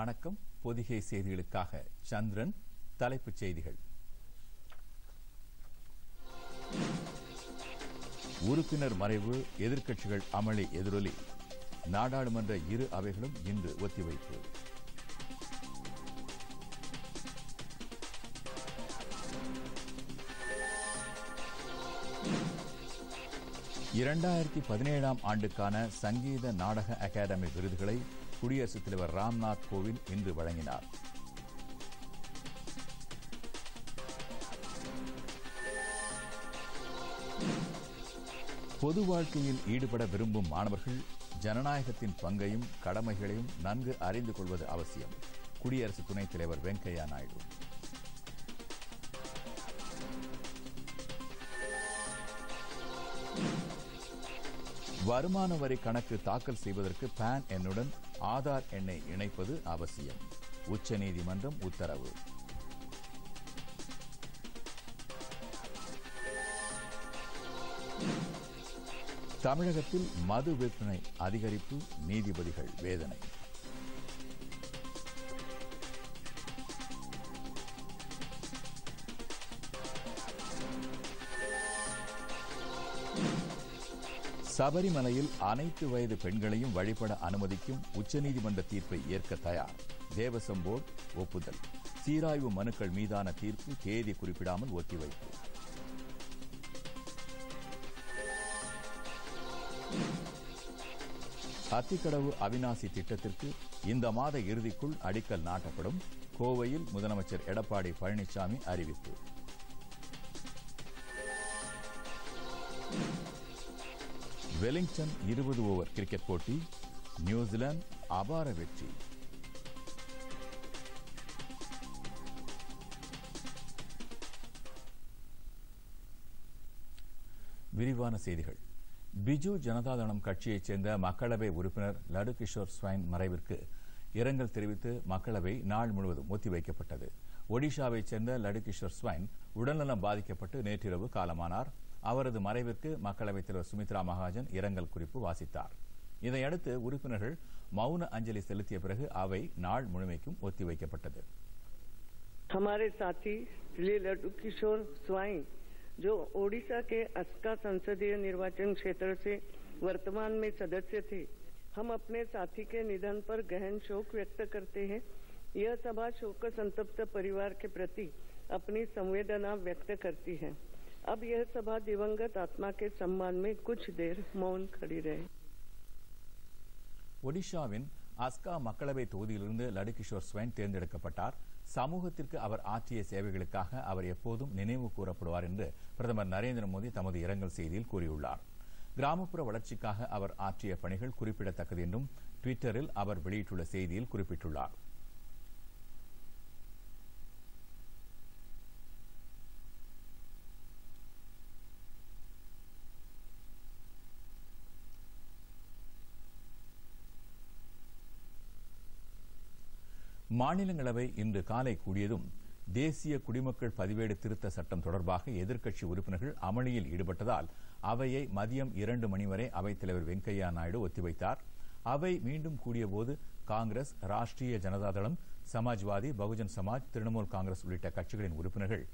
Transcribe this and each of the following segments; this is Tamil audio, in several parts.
வணக்கம். பொதிகை செய்திகளுக்காக சந்திரன். தலைப்புச் செய்திகள். உறுப்பினர் மறைவு, எதிர்க்கட்சிகள் அமளி எதிரொலி. நாடாளுமன்ற இரு அவைகளும் இன்று ஒத்திவைப்பு. இரண்டாயிரத்தி 17ஆம் ஆண்டுக்கான சங்கீத நாடக அகாடமி விருதுகளை குடியரசுத் தலைவர் ராம்நாத் கோவிந்த் இன்று வழங்கினார். பொது வாழ்க்கையில் ஈடுபட விரும்பும் மாணவர்கள் ஜனநாயகத்தின் பங்கையும் கடமைகளையும் நன்கு அறிந்து கொள்வது அவசியம். குடியரசு துணைத் தலைவர் வெங்கையா நாயுடு. வருமான வரி கணக்கு தாக்கல் செய்வதற்கு பான் எண்ணுடன் ஆதார் எண்ணை இணைப்பது அவசியம். உச்சநீதிமன்றம் உத்தரவு. தமிழகத்தில் மது விற்பனை அதிகரிப்பு, நீதிபதிகள் வேதனை. சபரிமலையில் அனைத்து வயது பெண்களையும் வழிபட அனுமதிக்கும் உச்சநீதிமன்ற தீர்ப்பை ஏற்க தயார். தேவசம் போர்டு ஒப்புதல். சீராய்வு மனுக்கள் மீதான தீர்ப்பு தேதி குறிப்பிடாமல் ஒத்திவைப்பு. அத்திக்கடவு அவிநாசி திட்டத்திற்கு இந்த மாத இறுதிக்குள் அடிக்கல் நாட்டப்படும். கோவையில் முதலமைச்சர் எடப்பாடி பழனிசாமி அறிவிப்பு. வெலிங்டன் 20 ஓவர் கிரிக்கெட் போட்டி. நியூசிலாந்து அபார வெற்றி. விரிவான செய்திகள். பிஜு ஜனதாதளம் கட்சியைச் சேர்ந்த மக்களவை உறுப்பினர் லடு கிஷோர் ஸ்வைன் மறைவிற்கு இரங்கல் தெரிவித்து மக்களவை நாள் முழுவதும் ஒத்திவைக்கப்பட்டது. ஒடிஷாவைச் சேர்ந்த லடு கிஷோர் ஸ்வைன் உடல்நலம் பாதிக்கப்பட்டு நேற்றிரவு காலமானார். அவரது மறைவிற்கு மக்களவைத் தலைவர் சுமித்ரா மகாஜன் இரங்கல் குறிப்பு வாசித்தார். இதையடுத்து உறுப்பினர்கள் மௌன அஞ்சலி செலுத்திய பிறகு அவை நாள் முழுமைக்கும் ஒத்திவைக்கப்பட்டது. हमारे साथी श्री लड्डू किशोर स्वाइन जो ओडिशा के अस्का संसदीय निर्वाचन क्षेत्र से वर्तमान में सदस्य थे, हम अपने साथी के निधन पर गहन शोक व्यक्त करते हैं. यह सभा शोक संतप्त परिवार के प्रति अपनी संवेदना व्यक्त करती है. अब यह सभा दिवंगत आत्मा के सम्मान में कुछ देर मौन खड़ी रहे. ஒடிஷாவின் அஸ்கா மக்களவை தொகுதியிலிருந்து லடு கிஷோர் ஸ்வைன் தேர்ந்தெடுக்கப்பட்டார். சமூகத்திற்கு அவர் ஆற்றிய சேவைகளுக்காக அவர் எப்போதும் நினைவு கூறப்படுவார் என்று பிரதமர் நரேந்திர மோடி தமது இரங்கல் செய்தியில் கூறியுள்ளார். கிராமப்புற வளர்ச்சிக்காக அவர் ஆற்றிய பணிகள் குறிப்பிடத்தக்கது என்றும் டுவிட்டரில் அவர் வெளியிட்டுள்ள செய்தியில் குறிப்பிட்டுள்ளார். மாநிலங்களவை இன்று காலை கூடியதும் தேசிய குடிமக்கள் பதிவேடு திருத்த சட்டம் தொடர்பாக எதிர்க்கட்சி உறுப்பினர்கள் அமளியில் ஈடுபட்டதால் அவையை மதியம் 2 மணி வரை அவைத்தலைவர் வெங்கையா நாயுடு ஒத்திவைத்தார். அவை மீண்டும் கூடியபோது காங்கிரஸ், ராஷ்டிரிய ஜனதாதளம், சமாஜ்வாதி, பகுஜன் சமாஜ், திரிணாமுல் காங்கிரஸ் உள்ளிட்ட கட்சிகளின் உறுப்பினர்கள்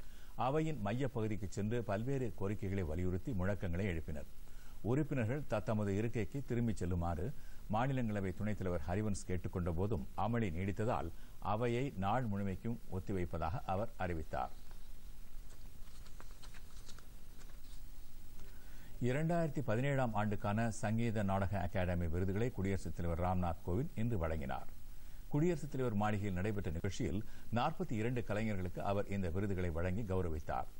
அவையின் மையப்பகுதிக்கு சென்று பல்வேறு கோரிக்கைகளை வலியுறுத்தி முழக்கங்களை எழுப்பினர். உறுப்பினர்கள் தத்தமது இருக்கைக்கு திரும்பிச் செல்லுமாறு மாநிலங்களவை துணைத் தலைவர் ஹரிவன்ஸ் கேட்டுக் கொண்ட போதும் அமளி நீடித்ததால் அவையை நாள் முழுமைக்கும் ஒத்திவைப்பதாக அவர் அறிவித்தார். 2017ஆம் ஆண்டுக்கான சங்கீத நாடக அகாடமி விருதுகளை குடியரசுத் தலைவர் ராம்நாத் கோவிந்த் இன்று வழங்கினார். குடியரசுத் தலைவர் மாளிகையில் நடைபெற்ற நிகழ்ச்சியில் 42 கலைஞர்களுக்கு அவர் இந்த விருதுகளை வழங்கி கௌரவித்தார்.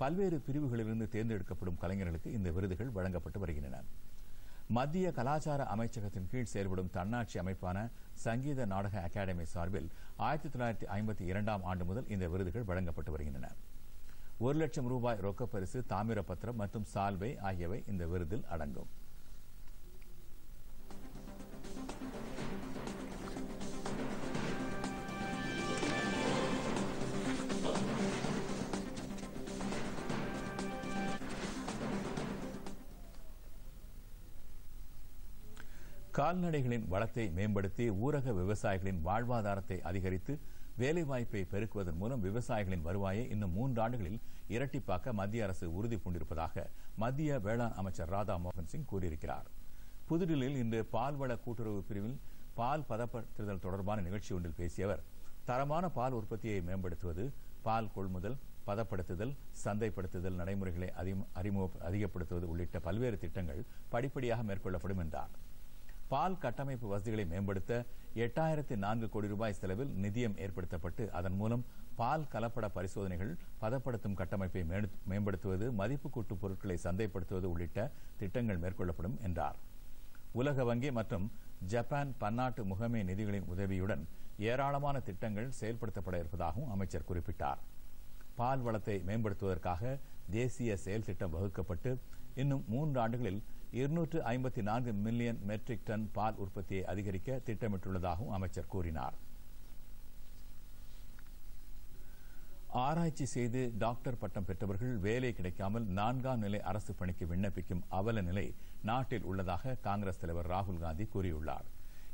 பல்வேறு பிரிவுகளிலிருந்து தேர்ந்தெடுக்கப்படும் கலைஞர்களுக்கு இந்த விருதுகள் வழங்கப்பட்டு வருகின்றன. மத்திய கலாச்சார அமைச்சகத்தின் கீழ் செயல்படும் தன்னாட்சி அமைப்பான சங்கீத நாடக அகாடமி சார்பில் 1952ஆம் ஆண்டு முதல் இந்த விருதுகள் வழங்கப்பட்டு வருகின்றன. 1 லட்சம் ரூபாய் ரொக்கப்பரிசு, தாமிர பத்திரம் மற்றும் சால்வை ஆகியவை இந்த விருதில் அடங்கும். கால்நடைகளின் வளத்தை மேம்படுத்தி ஊரக விவசாயிகளின் வாழ்வாதாரத்தை அதிகரித்து வேலைவாய்ப்பை பெருக்குவதன் மூலம் விவசாயிகளின் வருவாயை இன்னும் 3 ஆண்டுகளில் இரட்டிப்பாக்க மத்திய அரசு உறுதி பூண்டிருப்பதாக மத்திய வேளாண் அமைச்சர் ராதா மோகன் சிங் கூறியிருக்கிறார். புதுடில்லியில் இன்று பால்வள கூட்டுறவு பிரிவில் பால் பதப்படுத்துதல் தொடர்பான நிகழ்ச்சி ஒன்றில் பேசிய அவர், தரமான பால் உற்பத்தியை மேம்படுத்துவது, பால் கொள்முதல், பதப்படுத்துதல், சந்தைப்படுத்துதல் நடைமுறைகளை அதிகப்படுத்துவது உள்ளிட்ட பல்வேறு திட்டங்கள் படிப்படியாக மேற்கொள்ளப்படும் என்றார். பால் கட்டமைப்பு வசதிகளை மேம்படுத்த 8004 கோடி ரூபாய் செலவில் நிதியம் ஏற்படுத்தப்பட்டு அதன் மூலம் பால் கலப்பட பரிசோதனைகள், பதப்படுத்தும் கட்டமைப்பை மேம்படுத்துவது, மதிப்பு கூட்டு பொருட்களை சந்தைப்படுத்துவது உள்ளிட்ட திட்டங்கள் மேற்கொள்ளப்படும் என்றார். உலக வங்கி மற்றும் ஜப்பான் பன்னாட்டு முகமை நிதிகளின் உதவியுடன் ஏராளமான திட்டங்கள் செயல்படுத்தப்பட இருப்பதாகவும் அமைச்சர் குறிப்பிட்டார். பால் வளத்தை மேம்படுத்துவதற்காக தேசிய செயல் திட்டம் வகுக்கப்பட்டு இன்னும் 3 ஆண்டுகளில் 254 மில்லியன் மெட்ரிக் டன் பால் உற்பத்தியை அதிகரிக்க திட்டமிட்டுள்ளதாகவும் அமைச்சர் கூறினார். ஆராய்ச்சி செய்து டாக்டர் பட்டம் பெற்றவர்கள் வேலை கிடைக்காமல் 4ஆம் நிலை அரசு பணிக்கு விண்ணப்பிக்கும் அவல நிலை நாட்டில் உள்ளதாக காங்கிரஸ் தலைவர் ராகுல் காந்தி கூறியுள்ளார்.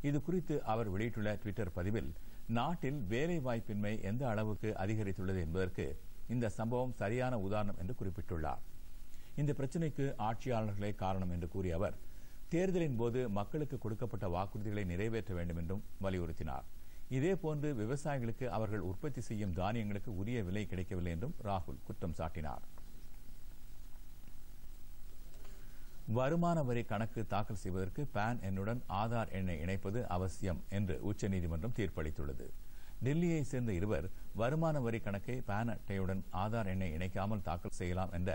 இதுகுறித்து அவர் வெளியிட்டுள்ள ட்விட்டர் பதிவில், நாட்டில் வேலை வாய்ப்பின்மை எந்த அளவுக்கு அதிகரித்துள்ளது என்பதற்கு இந்த சம்பவம் சரியான உதாரணம் என்று குறிப்பிட்டுள்ளார். இந்த பிரச்சினைக்கு ஆட்சியாளர்களே காரணம் என்று கூறிய அவர், தேர்தலின் போது மக்களுக்கு கொடுக்கப்பட்ட வாக்குறுதிகளை நிறைவேற்ற வேண்டும் என்றும் வலியுறுத்தினார். இதேபோன்று விவசாயிகளுக்கு அவர்கள் உற்பத்தி செய்யும் தானியங்களுக்கு உரிய விலை கிடைக்கவில்லை என்றும் ராகுல் குற்றம் சாட்டினார். வருமான வரி கணக்கு தாக்கல் செய்வதற்கு பான் எண்ணுடன் ஆதார் எண்ணை இணைப்பது அவசியம் என்று உச்சநீதிமன்றம் தீர்ப்பளித்துள்ளது. டெல்லியை சேர்ந்த இருவர் வருமான வரி கணக்கை பான் அட்டையுடன் ஆதார் எண்ணை இணைக்காமல் தாக்கல் செய்யலாம் என்ற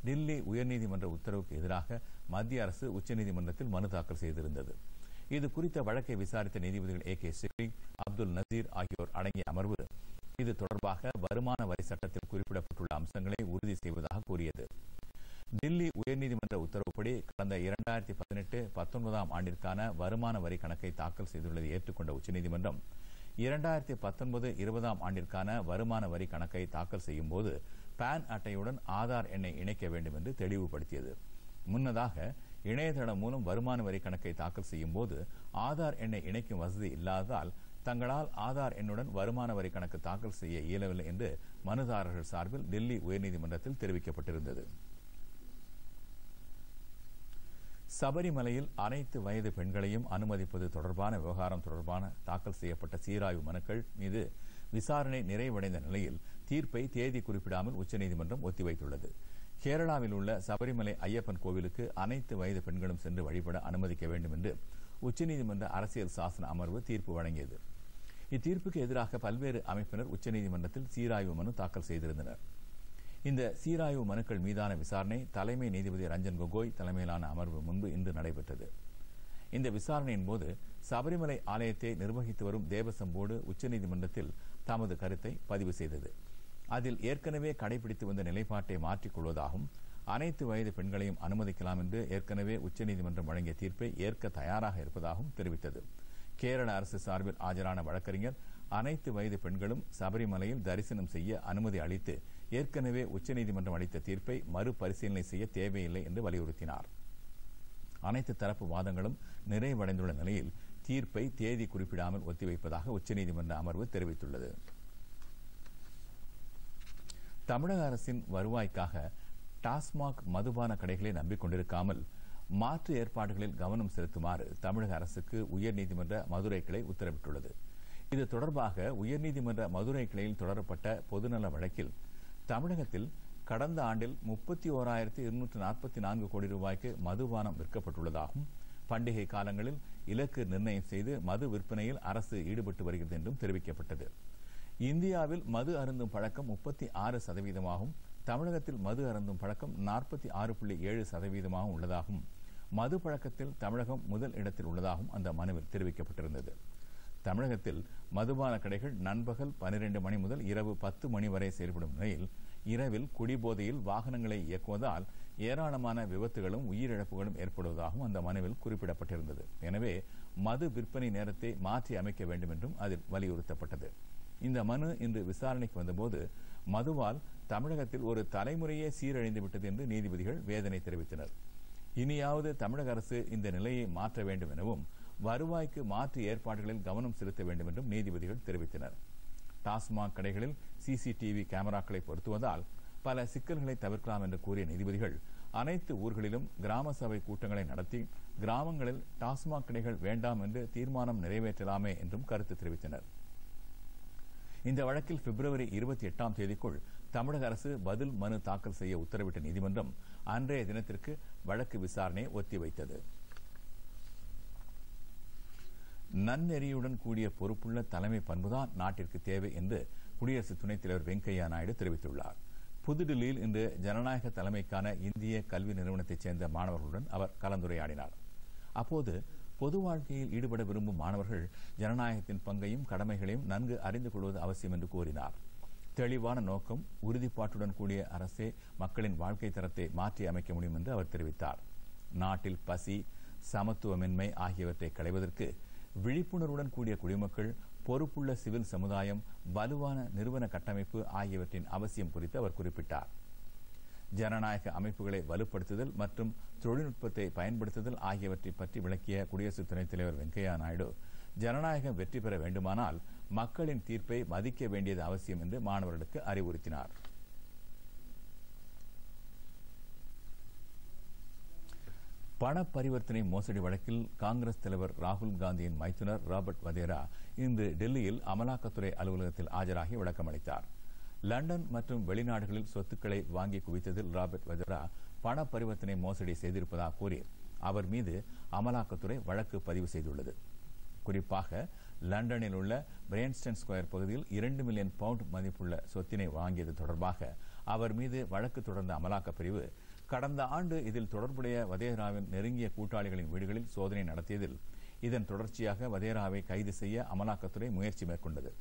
டெல்லி உயர்நீதிமன்ற உத்தரவுக்கு எதிராக மத்திய அரசு உச்சநீதிமன்றத்தில் மனு தாக்கல் செய்திருந்தது. இது குறித்த வழக்கை விசாரித்த நீதிபதிகள் A.K. சிக்ரி, அப்துல் நசீர் ஆகியோர் அடங்கிய அமர்வு இது தொடர்பாக வருமான வரி சட்டத்தில் குறிப்பிடப்பட்டுள்ள அம்சங்களை உறுதி செய்வதாக கூறியது. டெல்லி உயர்நீதிமன்ற உத்தரவுப்படி கடந்த 2018-19 ஆண்டிற்கான வருமான வரி கணக்கை தாக்கல் செய்துள்ளதை ஏற்றுக்கொண்ட உச்சநீதிமன்றம் 2019-20 ஆண்டிற்கான வருமான வரி கணக்கை தாக்கல் செய்யும் போது பான் அட்டையுடன் ஆதார் எண்ணை இணைக்க வேண்டும் என்று தெளிவுபடுத்தியது. முன்னதாக இணையதளம் மூலம் வருமான வரி கணக்கை தாக்கல் செய்யும் போது ஆதார் எண்ணை இணைக்கும் வசதி இல்லாததால் தங்களால் ஆதார் எண்ணுடன் வருமான வரி கணக்கு தாக்கல் செய்ய இயலவில்லை என்று மனுதாரர்கள் சார்பில் டெல்லி உயர்நீதிமன்றத்தில் தெரிவிக்கப்பட்டிருந்தது. சபரிமலையில் அனைத்து வயது பெண்களையும் அனுமதிப்பது தொடர்பான விவகாரம் தொடர்பான தாக்கல் செய்யப்பட்ட சீராய்வு மனுக்கள் மீது விசாரணை நிறைவடைந்த நிலையில் தீர்ப்பை தேதி குறிப்பிடாமல் உச்சநீதிமன்றம் ஒத்திவைத்துள்ளது. கேரளாவில் உள்ள சபரிமலை ஐயப்பன் கோவிலுக்கு அனைத்து வயது பெண்களும் சென்று வழிபட அனுமதிக்க வேண்டும் என்று உச்சநீதிமன்ற அரசியல் சாசன அமர்வு தீர்ப்பு வழங்கியது. இத்தீர்ப்புக்கு எதிராக பல்வேறு அமைப்பினர் உச்சநீதிமன்றத்தில் சீராய்வு மனு தாக்கல் செய்திருந்தனர். இந்த சீராய்வு மனுக்கள் மீதான விசாரணை தலைமை நீதிபதி ரஞ்சன் கோகோய் தலைமையிலான அமர்வு முன்பு இன்று நடைபெற்றது. இந்த விசாரணையின் போது சபரிமலை ஆலயத்தை நிர்வகித்து வரும் தேவசம் போர்டு உச்சநீதிமன்றத்தில் தமது கருத்தை பதிவு செய்தது. அதில் ஏற்கனவே கடைபிடித்து வந்த நிலைப்பாட்டை மாற்றிக் கொள்வதாகவும் அனைத்து வயது பெண்களையும் அனுமதிக்கலாம் என்று ஏற்கனவே உச்சநீதிமன்றம் வழங்கிய தீர்ப்பை ஏற்க தயாராக இருப்பதாகவும் தெரிவித்தது. கேரள அரசு சார்பில் ஆஜரான வழக்கறிஞர் அனைத்து வயது பெண்களும் சபரிமலையில் தரிசனம் செய்ய அனுமதி அளித்து ஏற்கனவே உச்சநீதிமன்றம் அளித்த தீர்ப்பை மறுபரிசீலனை செய்ய தேவையில்லை என்று வலியுறுத்தினார். அனைத்து தரப்பு வாதங்களும் நிறைவடைந்துள்ள நிலையில் தீர்ப்பை தேதி குறிப்பிடாமல் ஒத்திவைப்பதாக உச்சநீதிமன்ற அமர்வு தெரிவித்துள்ளது. தமிழக அரசின் வருவாய்க்காக டாஸ்மாக் மதுபான கடைகளை நம்பிக்கொண்டிருக்காமல் மாற்று ஏற்பாடுகளில் கவனம் செலுத்துமாறு தமிழக அரசுக்கு உயர்நீதிமன்ற மதுரை கிளை உத்தரவிட்டுள்ளது. இது தொடர்பாக உயர்நீதிமன்ற மதுரை கிளையில் தொடரப்பட்ட பொதுநல வழக்கில் தமிழகத்தில் கடந்த ஆண்டில் 31,244 கோடி ரூபாய்க்கு மதுபானம் விற்கப்பட்டுள்ளதாகவும் பண்டிகை காலங்களில் இலக்கு நிர்ணயம் செய்து மது விற்பனையில் அரசு ஈடுபட்டு வருகிறது என்றும் தெரிவிக்கப்பட்டது. இந்தியாவில் மது அருந்தும் பழக்கம் 36%, தமிழகத்தில் மது அருந்தும் பழக்கம் 46.7% உள்ளதாகவும் மது பழக்கத்தில் தமிழகம் முதல் இடத்தில் உள்ளதாகவும் அந்த மனுவில் தெரிவிக்கப்பட்டிருந்தது. தமிழகத்தில் மதுபான கடைகள் நண்பகல் 12 மணி முதல் இரவு 10 மணி வரை செயல்படும் நிலையில் இரவில் குடிபோதையில் வாகனங்களை இயக்குவதால் ஏராளமான விபத்துகளும் உயிரிழப்புகளும் ஏற்படுவதாகவும் அந்த மனுவில் குறிப்பிடப்பட்டிருந்தது. எனவே மது விற்பனை நேரத்தை மாற்றி அமைக்க வேண்டும் என்றும் அதில் வலியுறுத்தப்பட்டது. இந்த மனு இன்று விசாரணைக்கு வந்தபோது மதுவால் தமிழகத்தில் ஒரு தலைமுறையே சீரழிந்துவிட்டது என்று நீதிபதிகள் வேதனை தெரிவித்தனர். இனியாவது தமிழக அரசு இந்த நிலையை மாற்ற வேண்டும் எனவும் வருவாய்க்கு மாற்று ஏற்பாடுகளில் கவனம் செலுத்த வேண்டும் என்றும் நீதிபதிகள் தெரிவித்தனர். டாஸ்மாக் கடைகளில் சிசிடிவி கேமராக்களை பொருத்துவதால் பல சிக்கல்களை தவிர்க்கலாம் என்று கூறிய நீதிபதிகள் அனைத்து ஊர்களிலும் கிராம சபை கூட்டங்களை நடத்தி கிராமங்களில் டாஸ்மாக் கடைகள் வேண்டாம் என்று தீர்மானம் நிறைவேற்றலாமே என்றும் கருத்து தெரிவித்தனர். இந்த வழக்கில் பிப்ரவரி 28ஆம் தேதிக்குள் தமிழக அரசு பதில் மனு தாக்கல் செய்ய உத்தரவிட்ட நீதிமன்றம் அன்றைய தினத்திற்கு வழக்கு விசாரணையை ஒத்திவைத்தது. நன்னெறியுடன் கூடிய பொறுப்புள்ள தலைமை பண்புதான் நாட்டிற்கு தேவை என்று குடியரசு துணைத் தலைவர் வெங்கையா நாயுடு தெரிவித்துள்ளார். புதுடில்லியில் இன்று ஜனநாயக தலைமைக்கான இந்திய கல்வி நிறுவனத்தைச் சேர்ந்த மாணவர்களுடன் அவர் கலந்துரையாடினார். அப்போது பொது வாழ்க்கையில் ஈடுபட விரும்பும் மாணவர்கள் ஜனநாயகத்தின் பங்கையும் கடமைகளையும் நன்கு அறிந்து கொள்வது அவசியம் என்று கூறினார். தெளிவான நோக்கம், உறுதிப்பாட்டுடன் கூடிய அரசே மக்களின் வாழ்க்கை தரத்தை மாற்றி அமைக்க முடியும் என்று அவர் தெரிவித்தார். நாட்டில் பசி, சமத்துவமின்மை ஆகியவற்றை களைவதற்கு விழிப்புணர்வுடன் கூடிய குடிமக்கள், பொறுப்புள்ள சிவில் சமுதாயம், வலுவான நிறுவன கட்டமைப்பு ஆகியவற்றின் அவசியம் குறித்து அவர் குறிப்பிட்டார். ஜனநாயக அமைப்புகளை வலுப்படுத்துதல் மற்றும் தொழில்நுட்பத்தை பயன்படுத்துதல் ஆகியவற்றை பற்றி விளக்கிய குடியரசு துணைத் தலைவர் வெங்கையா நாயுடு, ஜனநாயகம் வெற்றி பெற வேண்டுமானால் மக்களின் தீர்ப்பை மதிக்க வேண்டியது அவசியம் என்று மாணவர்களுக்கு அறிவுறுத்தினார். பண பரிவர்த்தனை மோசடி வழக்கில் காங்கிரஸ் தலைவர் ராகுல் காந்தியின் மைத்துனர் ராபர்ட் வதேரா இன்று டெல்லியில் அமலாக்கத்துறை அலுவலகத்தில் ஆஜராகி விளக்கமளித்தார். லண்டன் மற்றும் வெளிநாடுகளில் சொத்துக்களை வாங்கி குவித்ததில் ராபர்ட் வதேரா பண பரிவர்த்தனை மோசடி செய்திருப்பதாக கூறி அவர் மீது அமலாக்கத்துறை வழக்கு பதிவு செய்துள்ளது. குறிப்பாக லண்டனில் உள்ள பிரெயின்ஸ்டன் ஸ்கொயர் பகுதியில் 2 மில்லியன் பவுண்ட் மதிப்புள்ள சொத்தினை வாங்கியது தொடர்பாக அவர் மீது வழக்கு தொடர்ந்த அமலாக்கப் பிரிவு கடந்த ஆண்டு இதில் தொடர்புடைய வதேராவின் நெருங்கிய கூட்டாளிகளின் வீடுகளில் சோதனை நடத்தியதில் இதன் தொடர்ச்சியாக வதேராவை கைது செய்ய அமலாக்கத்துறை முயற்சி மேற்கொண்டது.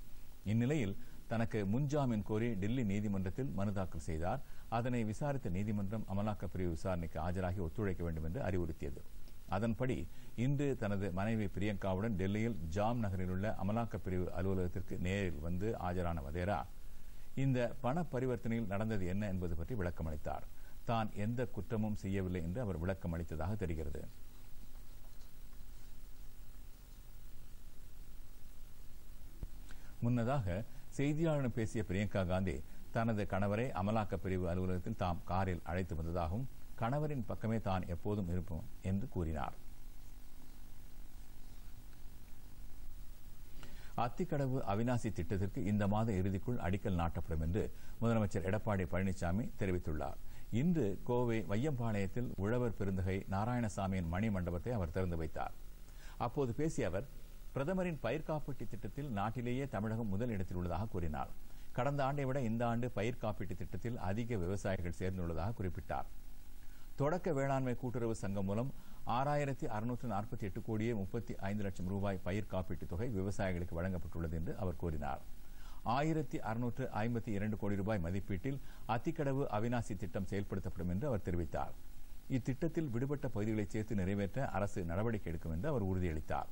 இந்நிலையில் தனக்கு முன்ஜாமீன் கோரி டெல்லி நீதிமன்றத்தில் மனு தாக்கல் செய்தார். அதனை விசாரித்த நீதிமன்றம் அமலாக்கப் பிரிவு விசாரணைக்கு ஆஜராகி ஒத்துழைக்க வேண்டும் என்று அறிவுறுத்தியது. அதன்படி இன்று தனது மனைவி பிரியங்காவுடன் டெல்லியில் ஜாம் நகரில் உள்ள அமலாக்கப் பிரிவு அலுவலகத்திற்கு நேரில் வந்து ஆஜரான வதேரா இந்த பண பரிவர்த்தனையில் நடந்தது என்ன என்பது பற்றி விளக்கமளித்தார். தான் எந்த குற்றமும் செய்யவில்லை என்று அவர் விளக்கம் அளித்ததாக தெரிகிறது. முன்னதாக செய்தியாளர்களிடம் பேசிய பிரியங்கா காந்தி தனது கணவரை அமலாக்கப் பிரிவு அலுவலகத்தில் தாம் காரில் அழைத்து வந்ததாகவும் கணவரின் பக்கமே தான் எப்போதும் இருப்போம் என்று கூறினார். அத்திக்கடவு அவிநாசி திட்டத்திற்கு இந்த மாத இறுதிக்குள் அடிக்கல் நாட்டப்படும் என்று முதலமைச்சர் எடப்பாடி பழனிசாமி தெரிவித்துள்ளார். இன்று கோவை வையம்பாளையத்தில் உழவர் பெருந்தகை நாராயணசாமியின் மணி மண்டபத்தை அவர் திறந்து வைத்தார். அப்போது பேசிய அவர் பிரதமரின் பயிர் காப்பீட்டு திட்டத்தில் நாட்டிலேயே தமிழகம் முதல் இடத்தில் உள்ளதாக கூறினார். கடந்த ஆண்டை விட இந்த ஆண்டு பயிர் காப்பீட்டு திட்டத்தில் அதிக விவசாயிகள் சேர்ந்துள்ளதாக குறிப்பிட்டார். தொடக்க வேளாண்மை கூட்டுறவு சங்கம் மூலம் 6648 கோடியே 35 லட்சம் ரூபாய் பயிர் காப்பீட்டுத் தொகை விவசாயிகளுக்கு வழங்கப்பட்டுள்ளது என்று அவர் கூறினார். 1652 கோடி ரூபாய் மதிப்பீட்டில் அத்திக்கடவு அவிநாசி திட்டம் செயல்படுத்தப்படும் என்று அவர் தெரிவித்தார். இத்திட்டத்தில் விடுபட்ட பகுதிகளை சேர்த்து நிறைவேற்ற அரசு நடவடிக்கை எடுக்கும் என்று அவர் உறுதியளித்தார்.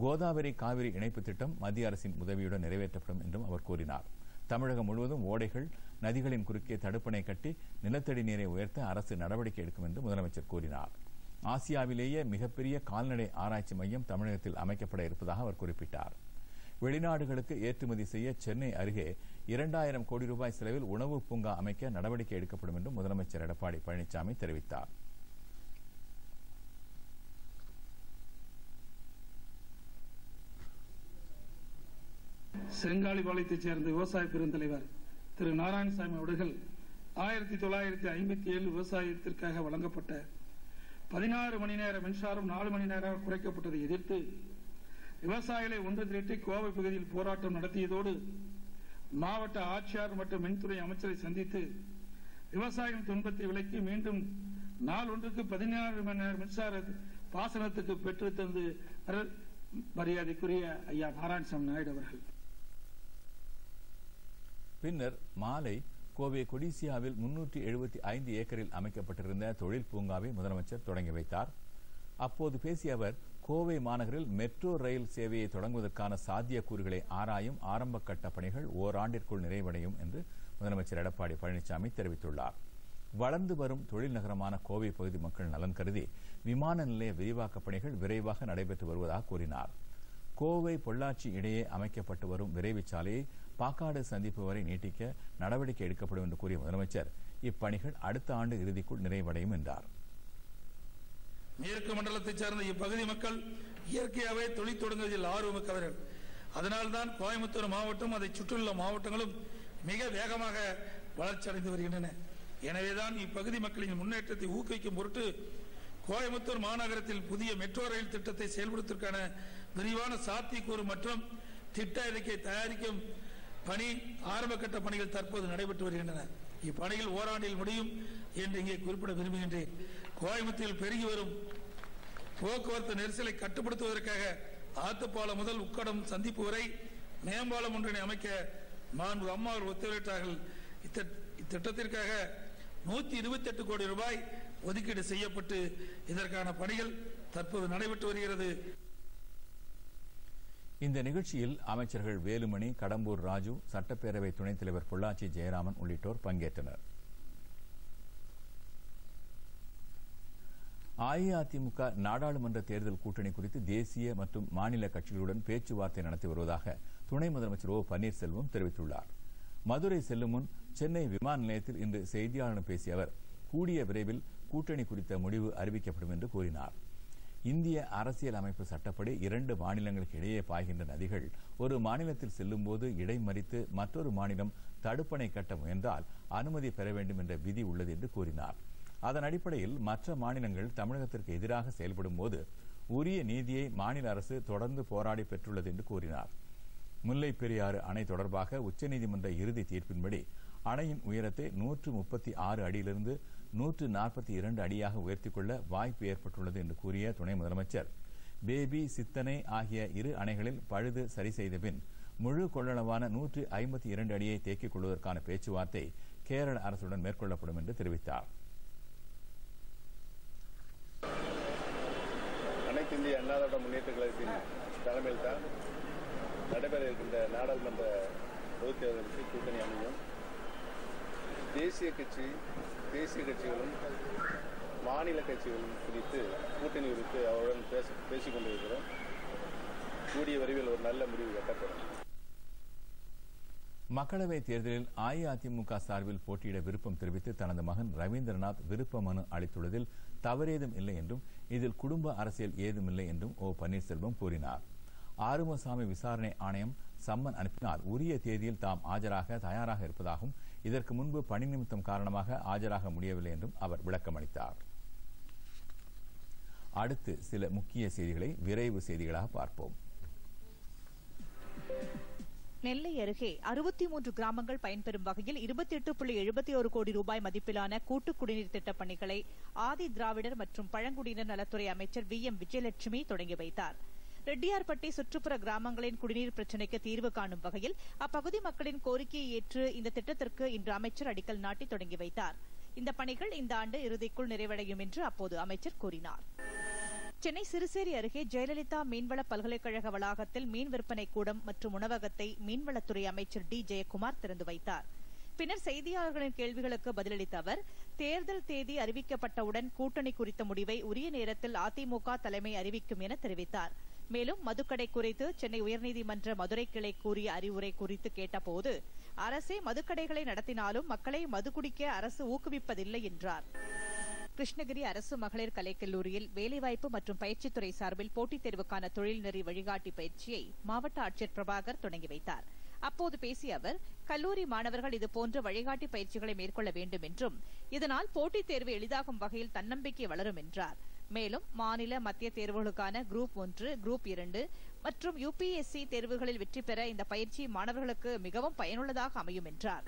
கோதாவரி காவிரி இணைப்பு திட்டம் மத்திய அரசின் உதவியுடன் நிறைவேற்றப்படும் என்றும் அவர் கூறினார். தமிழகம் முழுவதும் ஓடைகள், நதிகளின் குறுக்கே தடுப்பணை கட்டி நிலத்தடி நீரை உயர்த்த அரசு நடவடிக்கை எடுக்கும் என்று முதலமைச்சர் கூறினார். ஆசியாவிலேயே மிகப்பெரிய கால்நடை ஆராய்ச்சி மையம் தமிழகத்தில் அமைக்கப்பட இருப்பதாக அவர் குறிப்பிட்டார். வெளிநாடுகளுக்கு ஏற்றுமதி செய்ய சென்னை அருகே 2000 கோடி ரூபாய் செலவில் உணவு பூங்கா அமைக்க நடவடிக்கை எடுக்கப்படும் என்றும் முதலமைச்சர் எடப்பாடி பழனிசாமி தெரிவித்தார். செங்காலிபாளையத்தைச் சேர்ந்த விவசாய பெருந்தலைவர் திரு நாராயணசாமி அவர்கள் 1957 விவசாயத்திற்காக வழங்கப்பட்ட 16 மணி நேர மின்சாரம் 4 மணி நேரம் குறைக்கப்பட்டதை எதிர்த்து விவசாயிகளை ஒன்று திரட்டி கோவை பகுதியில் போராட்டம் நடத்தியதோடு மாவட்ட ஆட்சியாளர் மற்றும் மின்துறை அமைச்சரை சந்தித்து விவசாயிகளின் துன்பத்தை விலக்கி மீண்டும் நாள் ஒன்றுக்கு 16 மணி நேரம் மின்சார பாசனத்துக்கு பெற்று தந்து மரியாதைக்குரிய ஐயா நாராயணசாமி நாயுடு அவர்கள். பின்னர் மாலை கோவை கொடிசியாவில் 375 ஏக்கரில் அமைக்கப்பட்டிருந்த தொழில் பூங்காவை முதலமைச்சர் தொடங்கி வைத்தார். அப்போது பேசிய அவர் கோவை மாநகரில் மெட்ரோ ரயில் சேவையை தொடங்குவதற்கான சாத்தியக்கூறுகளை ஆராயும் ஆரம்ப கட்ட பணிகள் ஓராண்டிற்குள் நிறைவடையும் என்று முதலமைச்சர் எடப்பாடி பழனிசாமி தெரிவித்துள்ளார். வளர்ந்து வரும் தொழில் நகரமான கோவை பகுதி மக்கள் நலன் கருதி விமான நிலைய விரிவாக்கப் பணிகள் விரைவாக நடைபெற்று வருவதாக கூறினார். கோவை பொள்ளாச்சி இடையே அமைக்கப்பட்டு வரும் விரைவு சாலையை பாக்காடு சந்திப்பு வரை நீட்டிக்க நடவடிக்கை எடுக்கப்படும் என்று கூறிய முதலமைச்சர் இப்பணிகள் அடுத்த ஆண்டு இறுதிக்குள் நிறைவடையும் என்றார். மேற்கு மண்டலத்தைச் சேர்ந்த இப்பகுதி மக்கள் இயற்கையாகவே தொழில் தொடங்குவதில் ஆர்வமிக்கவர்கள். அதனால்தான் கோயம்புத்தூர் மாவட்டம் அதை சுற்றியுள்ள மாவட்டங்களும் மிக வேகமாக வளர்ச்சி அடைந்து வருகின்றன. எனவேதான் இப்பகுதி மக்களின் முன்னேற்றத்தை ஊக்குவிக்கும் பொருட்டு கோயம்புத்தூர் மாநகரத்தில் புதிய மெட்ரோ ரயில் திட்டத்தை செயல்படுத்துவதற்கான விரிவான சாத்தியக்கூறு மற்றும் திட்ட அறிக்கை தயாரிக்கும் பணி ஆரம்ப கட்ட பணிகள் தற்போது நடைபெற்று வருகின்றன. இப்பணிகள் ஓராண்டில் முடியும் என்று இங்கே குறிப்பிட விரும்புகின்றேன். கோயம்புத்தூரில் பெருகி வரும் போக்குவரத்து நெரிசலை கட்டுப்படுத்துவதற்காக ஆத்துப்பாலம் முதல் உக்கடம் சந்திப்பு வரை மேம்பாலம் ஒன்றினை அமைக்க மாண்பு அம்மா ஒத்துழைத்தார்கள். இத்திட்டத்திற்காக 128 கோடி ரூபாய் ஒதுக்கீடு செய்யப்பட்டு இதற்கான பணிகள் தற்போது நடைபெற்று வருகிறது. இந்த நிகழ்ச்சியில் அமைச்சர்கள் வேலுமணி, கடம்பூர் ராஜு, சட்டப்பேரவை துணைத் தலைவர் பொள்ளாச்சி ஜெயராமன் உள்ளிட்டோர் பங்கேற்றனர். அஇஅதிமுக நாடாளுமன்ற தேர்தல் கூட்டணி குறித்து தேசிய மற்றும் மாநில கட்சிகளுடன் பேச்சுவார்த்தை நடத்தி வருவதாக துணை முதலமைச்சர் ஓ பன்னீர்செல்வம் தெரிவித்துள்ளார். மதுரை செல்லும் முன் சென்னை விமான நிலையத்தில் இன்று செய்தியாளர்களிடம் பேசிய அவர் கூடிய விரைவில் கூட்டணி குறித்த முடிவு அறிவிக்கப்படும் என்று கூறினார். இந்திய அரசியல் அமைப்பு சட்டப்படி 2 மாநிலங்களுக்கு இடையே பாய்கின்ற நதிகள் ஒரு மாநிலத்தில் செல்லும் போது இடைமறித்து மற்றொரு மாநிலம் தடுப்பணை கட்ட முயன்றால் அனுமதி பெற வேண்டும் என்ற விதி உள்ளது என்று கூறினார். அதன் அடிப்படையில் மற்ற மாநிலங்கள் தமிழகத்திற்கு எதிராக செயல்படும் போது உரிய நீதியை மாநில அரசு தொடர்ந்து போராடி பெற்றுள்ளது என்று கூறினார். முல்லை பெரியாறு அணை தொடர்பாக உச்சநீதிமன்ற இறுதி தீர்ப்பின்படி அணையின் உயரத்தை 136 அடியிலிருந்து 142 அடியாக உயர்த்திக் கொள்ள வாய்ப்பு ஏற்பட்டுள்ளது என்று கூறிய துணை முதலமைச்சர் பேபி, சித்தனை ஆகிய 2 அணைகளில் பழுது சரி செய்த பின் முழு கொள்ளளவான 152 அடியை தேக்கிக் கொள்வதற்கான பேச்சுவார்த்தை கேரள அரசுடன் மேற்கொள்ளப்படும் என்று தெரிவித்தார். அனைத்து இந்திய அண்ணா திராவிட முன்னேற்ற கழகத்தின் தலைமையில் தான் நடைபெற இருக்கின்ற நாடாளுமன்ற பொதுத் தேர்தலுக்கு கூட்டணி அமையும். தேசிய கட்சிகளும் மாநில கட்சிகளும் குறித்து கூட்டணி குறித்து அவருடன் பேசிக் கொண்டிருக்கிறோம். கூடிய விரைவில் ஒரு நல்ல முடிவு எட்டப்படும். மக்களவைத் தேர்தலில் அஇஅதிமுக சார்பில் போட்டியிட விருப்பம் தெரிவித்து தனது மகன் ரவீந்திரநாத் விருப்ப மனு அளித்துள்ளதில் தவறேதும் இல்லை என்றும் இதில் குடும்ப அரசியல் ஏதுமில்லை என்றும் ஓ பன்னீர்செல்வம் கூறினார். ஆறுமுகசாமி விசாரணை ஆணையம் சம்மன் அனுப்பினால் உரிய தேதியில் தாம் ஆஜராக தயாராக இருப்பதாகவும் இதற்கு முன்பு பணி நிமித்தம் காரணமாக ஆஜராக முடியவில்லை என்றும் அவர் விளக்கமளித்தார். அடுத்து சில முக்கிய செய்திகளை விரைவு செய்திகளாக பார்ப்போம். நெல்லை அருகே 63 கிராமங்கள் பயன்பெறும் வகையில் 28.71 கோடி ரூபாய் மதிப்பிலான கூட்டு குடிநீர் திட்டப் பணிகளை ஆதி திராவிடர் மற்றும் பழங்குடியினர் நலத்துறை அமைச்சர் VM விஜயலட்சுமி தொடங்கி வைத்தார். ரெட்டியார்பட்டி சுற்றுப்புற கிராமங்களின் குடிநீர் பிரச்சினைக்கு தீர்வு காணும் வகையில் அப்பகுதி மக்களின் கோரிக்கையை ஏற்று இந்த திட்டத்திற்கு இன்று அமைச்சர் அடிக்கல் நாட்டி தொடங்கி வைத்தார். இந்த பணிகள் இந்த ஆண்டு இறுதிக்குள் நிறைவடையும் என்று அப்போது அமைச்சர் கூறினார். சென்னை சிறுசேரி அருகே ஜெயலலிதா மீன்வள பல்கலைக்கழக வளாகத்தில் மீன் விற்பனை கூடம் மற்றும் உணவகத்தை மீன்வளத்துறை அமைச்சர் டி ஜெயக்குமார் திறந்து வைத்தார். பின்னர் செய்தியாளர்களின் கேள்விகளுக்கு பதிலளித்த அவர் தேர்தல் தேதி அறிவிக்கப்பட்டவுடன் கூட்டணி குறித்த முடிவை உரிய நேரத்தில் அதிமுக தலைமை அறிவிக்கும் என தெரிவித்தார். மேலும் மதுக்கடை குறித்து சென்னை உயர்நீதிமன்ற மதுரை கிளை கூறிய அறிவுரை குறித்து கேட்டபோது அரசே மதுக்கடைகளை நடத்தினாலும் மக்களை மது குடிக்க அரசு ஊக்குவிப்பதில்லை என்றார். கிருஷ்ணகிரி அரசு மகளிர் கலைக்கல்லூரியில் வேலைவாய்ப்பு மற்றும் பயிற்சித்துறை சார்பில் போட்டித் தேர்வுக்கான தொழில்நெறி வழிகாட்டி பயிற்சியை மாவட்ட ஆட்சியர் பிரபாகர் தொடங்கி வைத்தார். அப்போது பேசிய அவர் கல்லூரி மாணவர்கள் இதுபோன்ற வழிகாட்டி பயிற்சிகளை மேற்கொள்ள வேண்டும் என்றும் இதனால் போட்டித் தேர்வு எளிதாகும் வகையில் தன்னம்பிக்கை வளரும் என்றார். மேலும் மாநில மத்திய தேர்வுகளுக்கான குரூப் 1, குரூப் 2 மற்றும் UPSC தேர்வுகளில் வெற்றி பெற இந்த பயிற்சி மாணவர்களுக்கு மிகவும் பயனுள்ளதாக அமையும் என்றார்.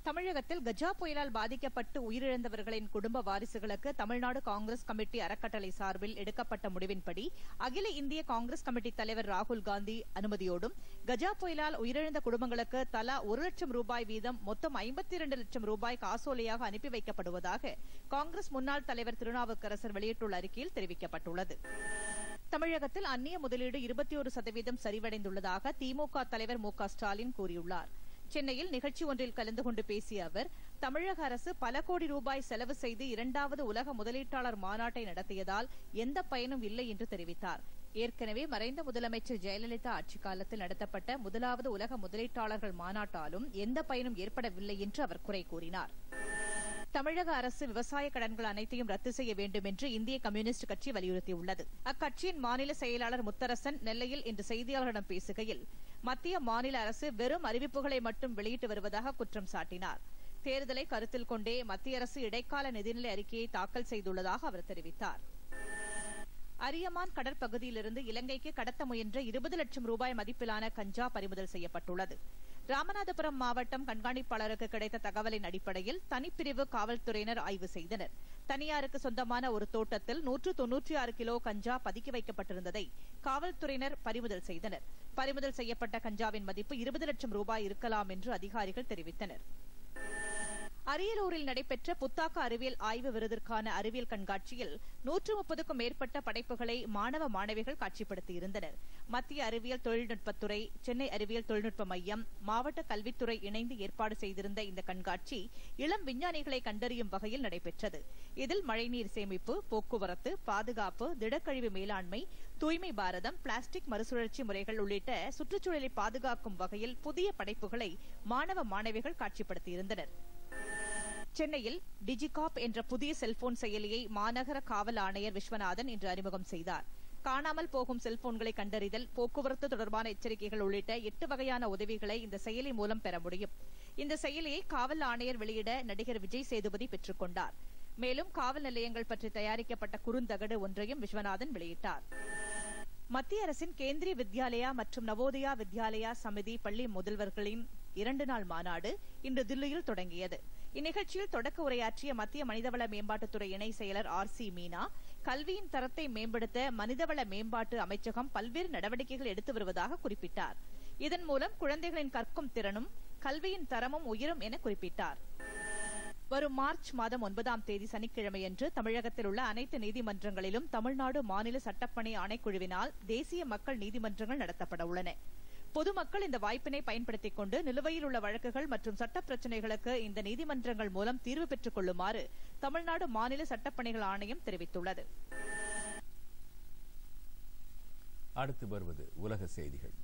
தமிழகத்தில் கஜா புயலால் பாதிக்கப்பட்டு உயிரிழந்தவர்களின் குடும்ப வாரிசுகளுக்கு தமிழ்நாடு காங்கிரஸ் கமிட்டி அறக்கட்டளை சார்பில் எடுக்கப்பட்ட முடிவின்படி அகில இந்திய காங்கிரஸ் கமிட்டி தலைவர் ராகுல் காந்தி அனுமதியோடும் கஜா புயலால் உயிரிழந்த குடும்பங்களுக்கு தலா 1 லட்சம் ரூபாய் வீதம் மொத்தம் 52 லட்சம் ரூபாய் காசோலையாக அனுப்பி வைக்கப்படுவதாக காங்கிரஸ் முன்னாள் தலைவர் திருநாவுக்கரசர் வெளியிட்டுள்ள அறிக்கையில் தெரிவிக்கப்பட்டுள்ளது. தமிழகத்தில் அந்நிய முதலீடு 21% சரிவடைந்துள்ளதாக திமுக தலைவர் மு.க. ஸ்டாலின் கூறியுள்ளார். சென்னையில் நிகழ்ச்சி ஒன்றில் கலந்து கொண்டு பேசிய அவர் தமிழக அரசு பல கோடி ரூபாய் செலவு செய்து 2வது உலக முதலீட்டாளர் மாநாட்டை நடத்தியதால் எந்த பயனும் இல்லை என்று தெரிவித்தார். ஏற்கனவே மறைந்த முதலமைச்சர் ஜெயலலிதா ஆட்சிக் காலத்தில் நடத்தப்பட்ட 1வது உலக முதலீட்டாளர்கள் மாநாட்டாலும் எந்த பயனும் ஏற்படவில்லை என்று அவர் குறை கூறினார். தமிழக அரசு விவசாய கடன்கள் அனைத்தையும் ரத்து செய்ய வேண்டும் என்று இந்திய கம்யூனிஸ்ட் கட்சி வலியுறுத்தியுள்ளது. அக்கட்சியின் மாநில செயலாளர் முத்தரசன் நெல்லையில் இன்று செய்தியாளர்களிடம் பேசுகையில், மத்திய மாநில அரசு வெறும் அறிவிப்புகளை மட்டும் வெளியிட்டு வருவதாக குற்றம் சாட்டினார். தேர்தலை கருத்தில் கொண்டே மத்திய அரசு இடைக்கால நிதிநிலை அறிக்கையை தாக்கல் செய்துள்ளதாக அவர் தெரிவித்தார். அரியமான் கடற்பகுதியிலிருந்து இலங்கைக்கு கடத்த முயன்ற 20 லட்சம் ரூபாய் மதிப்பிலான கஞ்சா பறிமுதல் செய்யப்பட்டுள்ளது. ராமநாதபுரம் மாவட்டம் கண்காணிப்பாளருக்கு கிடைத்த தகவலின் அடிப்படையில் தனிப்பிரிவு காவல்துறையினர் ஆய்வு செய்தனர். தனியாருக்கு சொந்தமான ஒரு தோட்டத்தில் 196 கிலோ கஞ்சா பதுக்கி வைக்கப்பட்டிருந்ததை காவல்துறையினர் பறிமுதல் செய்தனர். பறிமுதல் செய்யப்பட்ட கஞ்சாவின் மதிப்பு 20 லட்சம் ரூபாய் இருக்கலாம் என்று அதிகாரிகள் தெரிவித்தனர். அரியலூரில் நடைபெற்ற புத்தாக்க அறிவியல் ஆய்வு விருதிற்கான அறிவியல் கண்காட்சியில் 130க்கும் மேற்பட்ட படைப்புகளை மாணவ மாணவிகள் காட்சிப்படுத்தியிருந்தனர். மத்திய அறிவியல் தொழில்நுட்பத்துறை, சென்னை அறிவியல் தொழில்நுட்ப மையம், மாவட்ட கல்வித்துறை இணைந்து ஏற்பாடு செய்திருந்த இந்த கண்காட்சி இளம் விஞ்ஞானிகளை கண்டறியும் வகையில் நடைபெற்றது. இதில் மழைநீர் சேமிப்பு, போக்குவரத்து, பாதுகாப்பு, திடக்கழிவு மேலாண்மை, தூய்மை பாரதம், பிளாஸ்டிக் மறுசுழற்சி முறைகள் உள்ளிட்ட சுற்றுச்சூழலை பாதுகாக்கும் வகையில் புதிய படைப்புகளை மாணவ மாணவிகள் காட்சிப்படுத்தியிருந்தனர். சென்னையில் டிஜிகாப் என்ற புதிய செல்போன் செயலியை மாநகர காவல் ஆணையர் விஸ்வநாதன் இன்று அறிமுகம் செய்தார். காணாமல் போகும் செல்போன்களை கண்டறிதல், போக்குவரத்து தொடர்பான எச்சரிக்கைகள் உள்ளிட்ட 8 வகையான உதவிகளை இந்த செயலி மூலம் பெற முடியும். இந்த செயலியை காவல் ஆணையர் வெளியிட நடிகர் விஜய் சேதுபதி பெற்றுக் கொண்டார். மேலும் காவல் நிலையங்கள் பற்றி தயாரிக்கப்பட்ட குறுந்தகடு ஒன்றையும் விஸ்வநாதன் வெளியிட்டார். மத்திய அரசின் கேந்திரிய வித்யாலயா மற்றும் நவோதயா வித்யாலயா சமிதி பள்ளி முதல்வர்களின் 2 நாள் மாநாடு இன்று தில்லியில் தொடங்கியது. இந்நிகழ்ச்சியில் தொடக்க உரையாற்றிய மத்திய மனிதவள மேம்பாட்டுத்துறை இணை செயலர் RC மீனா, கல்வியின் தரத்தை மேம்படுத்த மனிதவள மேம்பாட்டு அமைச்சகம் பல்வேறு நடவடிக்கைகள் எடுத்து வருவதாக குறிப்பிட்டார். இதன் மூலம் குழந்தைகளின் கற்கும் திறனும் கல்வியின் தரமும் உயரும் என குறிப்பிட்டார். வரும் மார்ச் மாதம் 9ஆம் தேதி சனிக்கிழமையன்று தமிழகத்தில் உள்ள அனைத்து நீதிமன்றங்களிலும் தமிழ்நாடு மாநில சட்டப்பணி ஆணைக்குழுவினால் தேசிய மக்கள் நீதிமன்றங்கள் நடத்தப்பட உள்ளன. பொதுமக்கள் இந்த வாய்ப்பினை பயன்படுத்திக் கொண்டு நிலுவையில் உள்ள வழக்குகள் மற்றும் சட்ட பிரச்சினைகளுக்கு இந்த நீதிமன்றங்கள் மூலம் தீர்வு பெற்றுக் கொள்ளுமாறு தமிழ்நாடு மாநில சட்டப்பணிகள் ஆணையம் தெரிவித்துள்ளது. அடுத்து வருவது உலக செய்திகள்.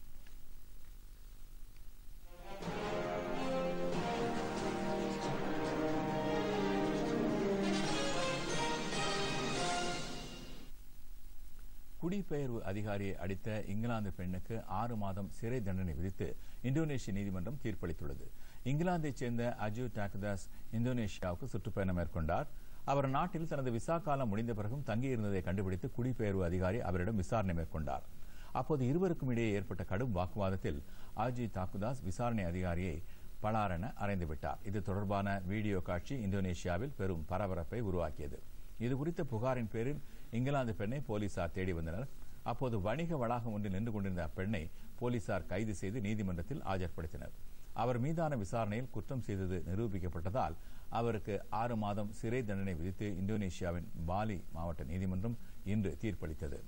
குடிபெயர்வு அதிகாரியை அடித்த இங்கிலாந்து பெண்ணுக்கு 6 மாதம் சிறை தண்டனை விதித்து இந்தோனேஷிய நீதிமன்றம் தீர்ப்பளித்துள்ளது. இங்கிலாந்தைச் சேர்ந்த அஜு டாக்குதாஸ் இந்தோனேஷியாவுக்கு சுற்றுப்பயணம் மேற்கொண்டார். அவர் நாட்டில் தனது விசா காலம் முடிந்த பிறகும் தங்கியிருந்ததை கண்டுபிடித்து குடிபெயர்வு அதிகாரி அவரிடம் விசாரணை மேற்கொண்டார். அப்போது இருவருக்கும் இடையே ஏற்பட்ட கடும் வாக்குவாதத்தில் அஜு டாக்குதாஸ் விசாரணை அதிகாரியை பலாரென அறைந்துவிட்டார். இது தொடர்பான வீடியோ காட்சி இந்தோனேஷியாவில் பெரும் பரபரப்பை உருவாக்கியது. இதுகுறித்த புகாரின் பேரில் இங்கிலாந்து பெண்ணை போலீசார் தேடி வந்தனர். அப்போது வணிக வளாகம் ஒன்றில் நின்று கொண்டிருந்த அப்பெண்ணை போலீசார் கைது செய்து நீதிமன்றத்தில் ஆஜர்படுத்தினர். அவர் மீதான விசாரணையில் குற்றம் செய்தது நிரூபிக்கப்பட்டதால் அவருக்கு 6 மாதம் சிறை தண்டனை விதித்து இந்தோனேஷியாவின் பாலி மாவட்ட நீதிமன்றம் இன்று தீர்ப்பளித்தது.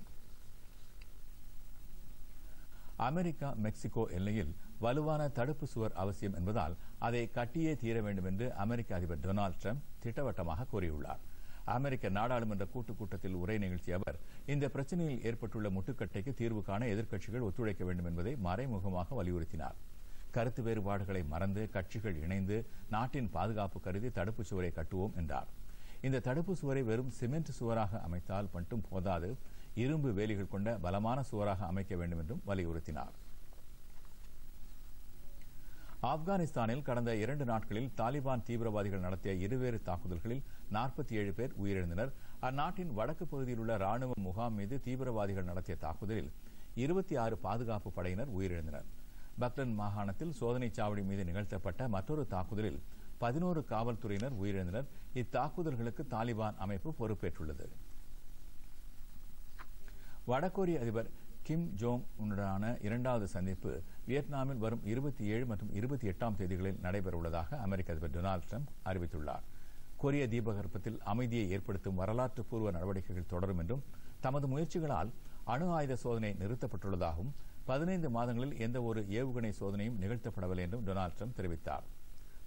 அமெரிக்கா மெக்சிகோ எல்லையில் வலுவான தடுப்பு சுவர் அவசியம் என்பதால் அதை கட்டியே தீர வேண்டும் என்று அமெரிக்க அதிபர் டொனால்டு டிரம்ப் திட்டவட்டமாக கூறியுள்ளார். அமெரிக்க நாடாளுமன்ற கூட்டத்தில் உரை நிகழ்த்திய அவர் இந்த பிரச்சனையில் ஏற்பட்டுள்ள முட்டுக்கட்டைக்கு தீர்வு காண எதிர்க்கட்சிகள் ஒத்துழைக்க வேண்டும் என்பதை மறைமுகமாக வலியுறுத்தினார். கருத்து வேறுபாடுகளை மறந்து கட்சிகள் இணைந்து நாட்டின் பாதுகாப்பு கருதி தடுப்பு சுவரை கட்டுவோம் என்றார். இந்த தடுப்பு சுவரை வெறும் சிமெண்ட் சுவராக அமைத்தால் மட்டும் போதாது, இரும்பு வேலிகள் கொண்ட பலமான சுவராக அமைக்க வேண்டும் என்றும் வலியுறுத்தினார். ஆப்கானிஸ்தானில் கடந்த 2 நாட்களில் தாலிபான் தீவிரவாதிகள் நடத்திய இருவேறு தாக்குதல்களில் 47 பேர் உயிரிழந்தனர். அந்நாட்டின் வடக்கு பகுதியில் உள்ள ராணுவ முகாம் மீது தீவிரவாதிகள் நடத்திய தாக்குதலில் 26 பாதுகாப்பு படையினர் உயிரிழந்தனர். பக்லன் மாகாணத்தில் சோதனைச் சாவடி மீது நிகழ்த்தப்பட்ட மற்றொரு தாக்குதலில் 11 காவல்துறையினர் உயிரிழந்தனர். இத்தாக்குதல்களுக்கு தாலிபான் அமைப்பு பொறுப்பேற்றுள்ளது. வடகொரிய அதிபர் கிம் ஜோங் உடனான 2வது சந்திப்பு வியட்நாமில் வரும் 27 மற்றும் 28ஆம் தேதிகளில் நடைபெறவுள்ளதாக அமெரிக்க அதிபர் டொனால்டு டிரம்ப் அறிவித்துள்ளார். கொரிய தீபகற்பத்தில் அமைதியை ஏற்படுத்தும் வரலாற்று பூர்வ நடவடிக்கைகள் தொடரும் என்றும் தமது முயற்சிகளால் அணு ஆயுத சோதனை நிறுத்தப்பட்டுள்ளதாகவும் 15 மாதங்களில் எந்த ஒரு ஏவுகணை சோதனையும் நிகழ்த்தப்படவில்லை என்றும் டொனால்டு டிரம்ப் தெரிவித்தார்.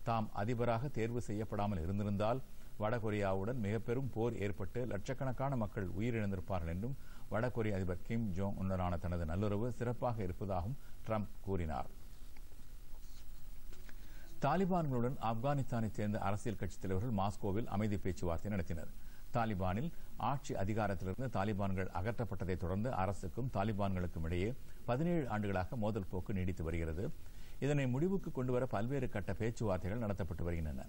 தாம் அதிபராக தேர்வு செய்யப்படாமல் இருந்திருந்தால் வடகொரியாவுடன் மிக பெரும் போர் ஏற்பட்டு லட்சக்கணக்கான மக்கள் உயிரிழந்திருப்பார்கள் என்றும் வடகொரிய அதிபர் கிம் ஜோங் உன்னுடனான தனது நல்லுறவு சிறப்பாக இருப்பதாகவும் ட்ரம்ப் கூறினார். தாலிபான்களுடன் ஆப்கானிஸ்தானைச் சேர்ந்த அரசியல் கட்சித் தலைவர்கள் மாஸ்கோவில் அமைதி பேச்சுவார்த்தை நடத்தினர். தாலிபானில் ஆட்சி அதிகாரத்திலிருந்து தாலிபான்கள் அகற்றப்பட்டதைத் தொடர்ந்து அரசுக்கும் தாலிபான்களுக்கும் இடையே 17 ஆண்டுகளாக மோதல் போக்கு நீடித்து வருகிறது. இதனை முடிவுக்கு கொண்டுவர பல்வேறு கட்ட பேச்சுவார்த்தைகள் நடத்தப்பட்டு வருகின்றன.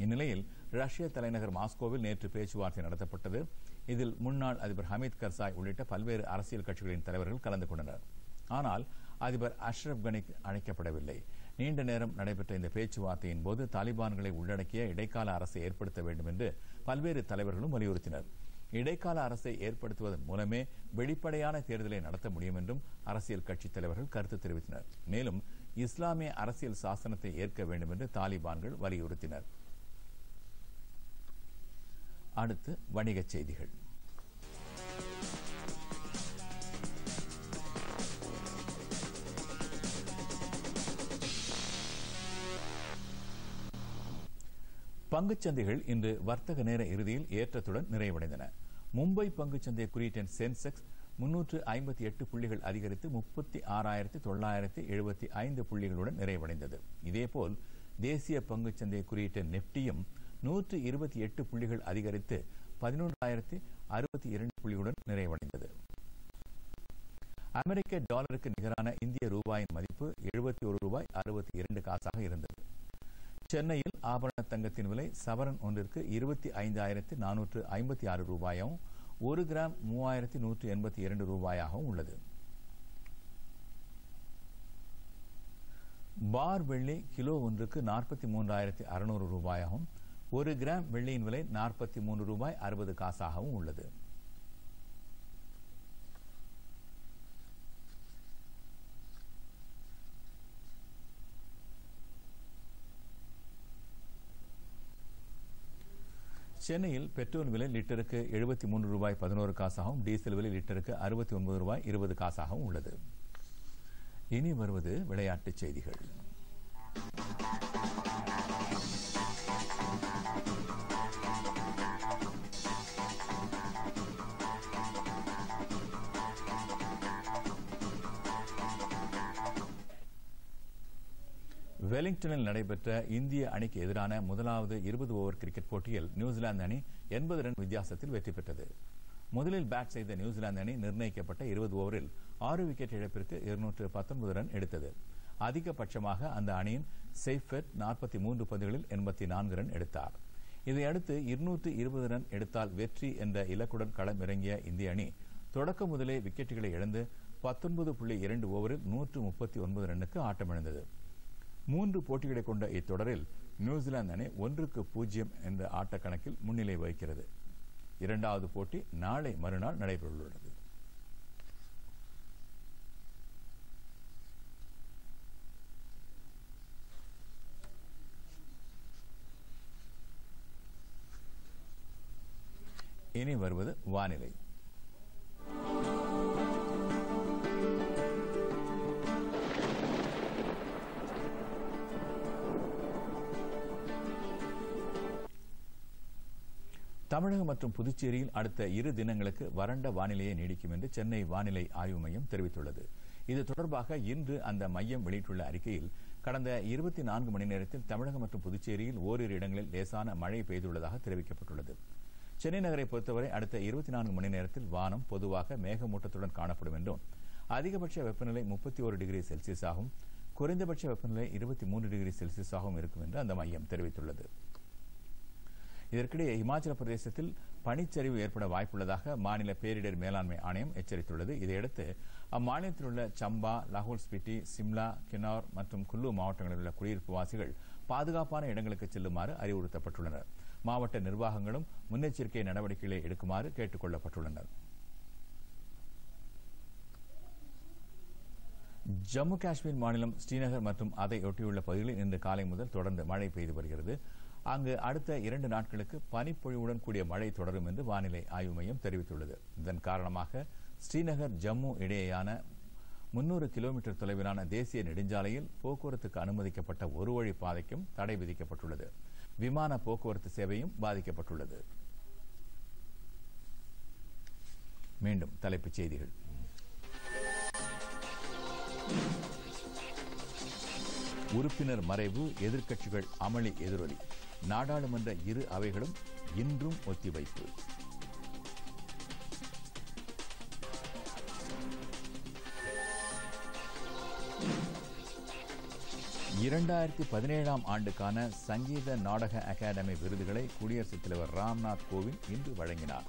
இந்நிலையில் ரஷ்ய தலைநகர் மாஸ்கோவில் நேற்று பேச்சுவார்த்தை நடத்தப்பட்டது. இதில் முன்னாள் அதிபர் ஹமீத் கர்சாய் உள்ளிட்ட பல்வேறு அரசியல் கட்சிகளின் தலைவர்கள் கலந்து கொண்டனர். ஆனால் அதிபர் அஷ்ரப் கனி அழைக்கப்படவில்லை. நீண்ட நேரம் நடைபெற்ற இந்த பேச்சுவார்த்தையின் போது தாலிபான்களை உள்ளடக்கிய இடைக்கால அரசை ஏற்படுத்த வேண்டும் என்று பல்வேறு தலைவர்களும் வலியுறுத்தினர். இடைக்கால அரசை ஏற்படுத்துவதன் மூலமே வெளிப்படையான தேர்தலை நடத்த முடியும் என்றும் அரசியல் கட்சித் தலைவர்கள் கருத்து தெரிவித்தனர். மேலும் இஸ்லாமிய அரசியல் சாசனத்தை ஏற்க வேண்டும் என்று தாலிபான்கள் வலியுறுத்தினர். அடுத்து வணிகச் செய்திகள். பங்குச்சந்தைகள் இன்று வர்த்தக நேர இறுதியில் ஏற்றத்துடன் நிறைவடைந்தன. மும்பை பங்குச்சந்தை குறியீட்டின் சென்செக்ஸ் 358 புள்ளிகள் அதிகரித்து 36,975 புள்ளிகளுடன் நிறைவடைந்தது. இதேபோல் தேசிய பங்குச்சந்தை குறியீட்டின் நிப்டியும் 128 புள்ளிகள் அதிகரித்து 11,062 புள்ளிகளுடன் நிறைவடைந்தது. அமெரிக்க டாலருக்கு நிகரான இந்திய ரூபாயின் மதிப்பு 71 ரூபாய் 62 காசாக இருந்தது. சென்னையில் ஆபரண தங்கத்தின் விலை சவரன் ஒன்றிற்கு 25,456 ரூபாயாகவும் 1 கிராம் 3,182 ரூபாயாகவும் உள்ளது. பார் வெள்ளி கிலோ ஒன்றுக்கு 43,600 ரூபாயாகவும் 1 கிராம் வெள்ளியின் விலை 43 ரூபாய் 60 காசாகவும் உள்ளது. சென்னையில் பெட்ரோல் விலை லிட்டருக்கு 73 ரூபாய் 11 காசாகவும் டீசல் விலை லிட்டருக்கு 69 ரூபாய் 20 காசாகவும் உள்ளது. இனி வருவது விளையாட்டுச் செய்திகள். வெலிங்டனில் நடைபெற்ற இந்திய அணிக்கு எதிரான முதலாவது 20 ஓவர் கிரிக்கெட் போட்டியில் நியூசிலாந்து அணி 80 ரன் வித்தியாசத்தில் வெற்றி பெற்றது. முதலில் பேட் செய்த நியூசிலாந்து அணி நிர்ணயிக்கப்பட்ட 20 ஓவரில் 6 விக்கெட் இழப்பிற்கு 219 ரன் எடுத்தது. அதிகபட்சமாக அந்த அணியின் செய்ஃபெட் 43 பந்துகளில் 84 ரன் எடுத்தார். இதையடுத்து 220 ரன் எடுத்தால் வெற்றி என்ற இலக்குடன் களமிறங்கிய இந்திய அணி தொடக்க முதலே விக்கெட்டுகளை இழந்து 19.2 ஓவரில் 139 ரன்னுக்கு ஆட்டமிழந்தது. 3 போட்டிகளை கொண்ட இத்தொடரில் நியூசிலாந்து அணி 1-0 என்ற ஆட்டக்கணக்கில் முன்னிலை வகிக்கிறது. இரண்டாவது போட்டி நாளை மறுநாள் நடைபெறவுள்ளது. இனி வருவது வானிலை. தமிழகம் மற்றும் புதுச்சேரியில் அடுத்த 2 தினங்களுக்கு வறண்ட வானிலையே நீடிக்கும் என்று சென்னை வானிலை ஆய்வு மையம் தெரிவித்துள்ளது. இது தொடர்பாக இன்று அந்த மையம் வெளியிட்டுள்ள அறிக்கையில் கடந்த 24 மணி நேரத்தில் தமிழகம் மற்றும் புதுச்சேரியில் ஓரிரு இடங்களில் லேசான மழை பெய்துள்ளதாக தெரிவிக்கப்பட்டுள்ளது. சென்னை நகரை பொறுத்தவரை அடுத்த 24 மணி நேரத்தில் வானம் பொதுவாக மேகமூட்டத்துடன் காணப்படும் என்றும் அதிகபட்ச வெப்பநிலை 31 டிகிரி செல்சியஸாகவும் குறைந்தபட்ச வெப்பநிலை 23 டிகிரி செல்சியஸாகவும் இருக்கும் என்று அந்த மையம் தெரிவித்துள்ளது. இதற்கிடையே இமாச்சல பிரதேசத்தில் பனிச்சரிவு ஏற்பட வாய்ப்புள்ளதாக மாநில பேரிடர் மேலாண்மை ஆணையம் எச்சரித்துள்ளது. இதையடுத்து அம்மாநிலத்தில் உள்ள சம்பா, லாஹோல் ஸ்பிட்டி, சிம்லா, கின்னௌர் மற்றும் குல்லு மாவட்டங்களில் உள்ள குடியிருப்புவாசிகள் பாதுகாப்பான இடங்களுக்கு செல்லுமாறு அறிவுறுத்தப்பட்டுள்ளனர். மாவட்ட நிர்வாகங்களும் முன்னெச்சரிக்கை நடவடிக்கைகளை எடுக்குமாறு கேட்டுக் கொள்ளப்பட்டுள்ளனர். ஜம்மு காஷ்மீர் மாநிலம் ஸ்ரீநகர் மற்றும் அதை ஒட்டியுள்ள பகுதிகளில் இன்று காலை முதல் தொடர்ந்து மழை பெய்து வருகிறது. அங்கு அடுத்த 2 நாட்களுக்கு பனிப்பொழிவுடன் கூடிய மழை தொடரும் என்று வானிலை ஆய்வு மையம் தெரிவித்துள்ளது. இதன் காரணமாக ஸ்ரீநகர் ஜம்மு இடையேயான 300 கிலோமீட்டர் தொலைவிலான தேசிய நெடுஞ்சாலையில் போக்குவரத்துக்கு அனுமதிக்கப்பட்ட ஒரு வழி பாதைக்கும் தடை விதிக்கப்பட்டுள்ளது. விமான போக்குவரத்து சேவையும் பாதிக்கப்பட்டுள்ளது. மீண்டும் தலைப்புச் செய்திகள். உறுப்பினர் மறைவு, எதிர்க்கட்சிகள் அமளி எதிரொலி. நாடாளுமன்ற இரு அவைகளும் இன்றும் ஒத்திவைப்பு. ஆண்டுக்கான சங்கீத நாடக அகாடமி விருதுகளை குடியரசுத் தலைவர் ராம்நாத் கோவிந்த் இன்று வழங்கினார்.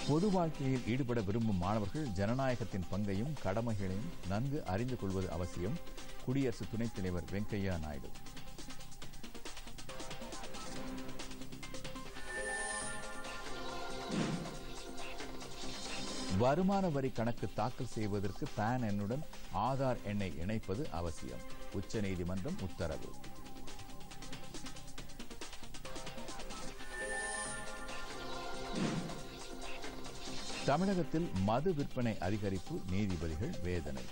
பொது வாழ்க்கையில் ஈடுபட விரும்பும் மாணவர்கள் ஜனநாயகத்தின் பங்கையும் கடமைகளையும் நன்கு அறிந்து கொள்வது அவசியம். குடியரசு துணைத் தலைவர் வெங்கையா நாயுடு. வருமான வரி கணக்கு தாக்கல் செய்வதற்கு பான் எண்ணுடன் ஆதார் எண்ணை இணைப்பது அவசியம். உச்சநீதிமன்றம் உத்தரவு. தமிழகத்தில் மது விற்பனை அதிகரிப்பு, நீதிபதிகள் வேதனை.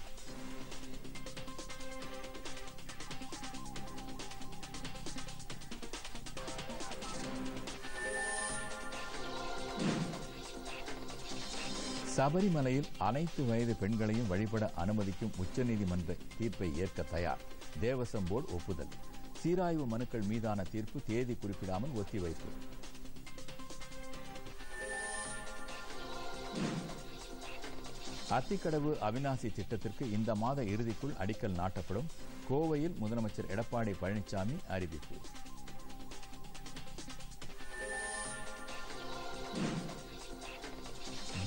சபரிமலையில் அனைத்து வயது பெண்களையும் வழிபட அனுமதிக்கும் உச்சநீதிமன்ற தீர்ப்பை ஏற்க தயார். தேவசம் போர்டு ஒப்புதல். சீராய்வு மனுக்கள் மீதான தீர்ப்பு தேதி குறிப்பிடாமல் ஒத்திவைப்பு. அத்திக்கடவு அவிநாசி திட்டத்திற்கு இந்த மாத இறுதிக்குள் அடிக்கல் நாட்டப்படும். கோவையில் முதலமைச்சர் எடப்பாடி பழனிசாமி அறிவிப்பு.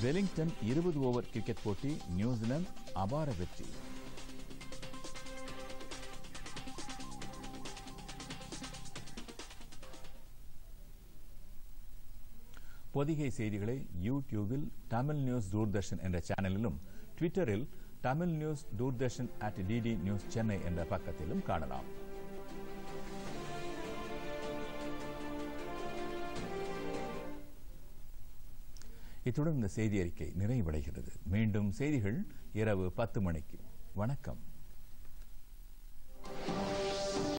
வெலிங்டன் 20 ஓவர் கிரிக்கெட் போட்டி, நியூசிலாந்து அபார வெற்றி. பொதிகை செய்திகளை யூடியூபில் தமிழ் நியூஸ் தூர்தர்ஷன் என்ற சேனலிலும், ட்விட்டரில் Tamil news Doordarshan @DD news Chennai என்ற பக்கத்திலும் காணலாம். இத்துடன் இந்த செய்தி அறிக்கை நிறைவடைகிறது. மீண்டும் செய்திகள் இரவு 10 மணிக்கு. வணக்கம்.